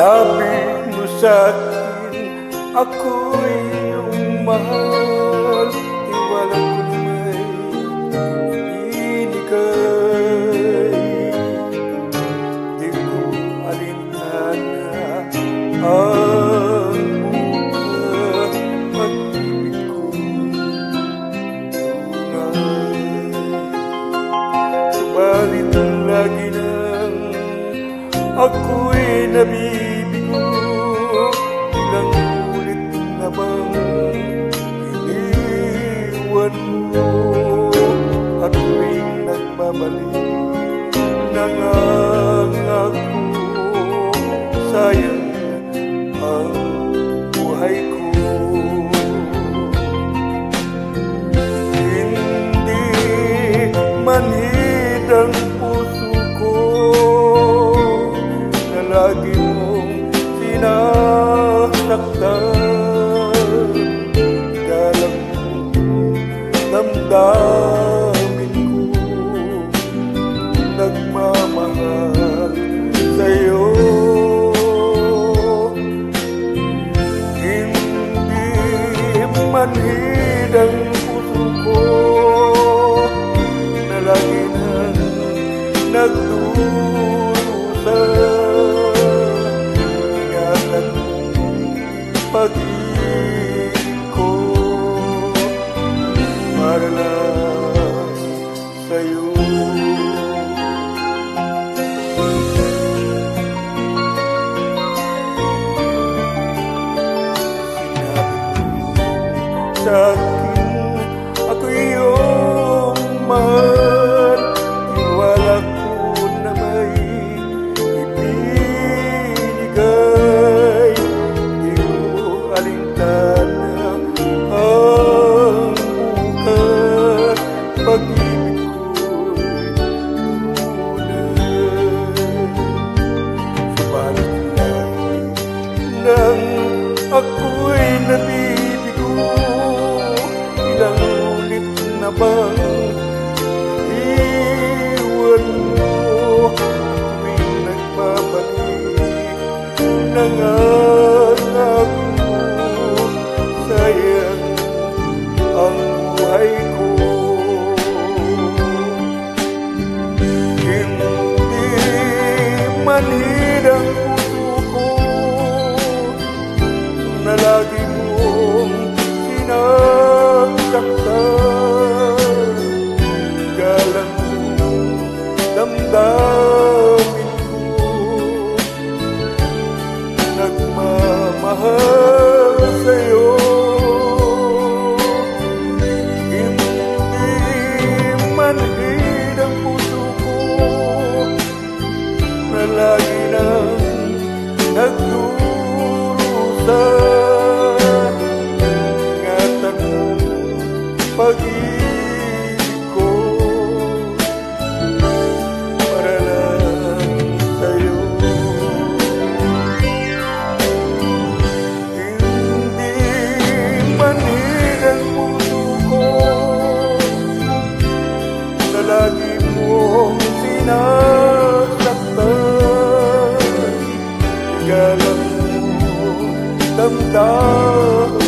Sinabi mo sa'kin, ako'y iyong mahal. Tiwala ko may ibinigay. Di ko alintana ang mukha, pag-ibig ko'y tunay. Subalit lagi nang ako'y nabibigo. Ilang ulit na bang iniwan mo? At tuwing nagbabalik nangangako, sayang ang buhay ko. Hindi manhid ang puso ko na lagi mong sinasaktan. Galang damdamin ko, nagmamahal sa'yo. Hindi manhid ang puso ko na lagi nang nagdurusa. Ingatan pag-ibig ko para lang sa'yo. Sa'kin, ako'y iyong mahal. Tiwala ko na may ibinigay. Di ko alintana ang bukas, pag-ibig ko'y tunay. Subalit lagi nang ako'y nabibigo. Ilang ulit na bang iwan mo? Tuwing nagbabalik nangangako, sayang ang buhay ko. Hindi manhid ang puso ko na lagi mong sinasaktan. Galang damdamin ko, nagmamahal sa'yo. Hindi manhid ang puso ko na lagi nang nagdurusa. Ingatan mo pag-ibig ko para lang sa'yo. Hindi manhid ang puso ko na lagi mong sinasaktan. Galang mo damdamin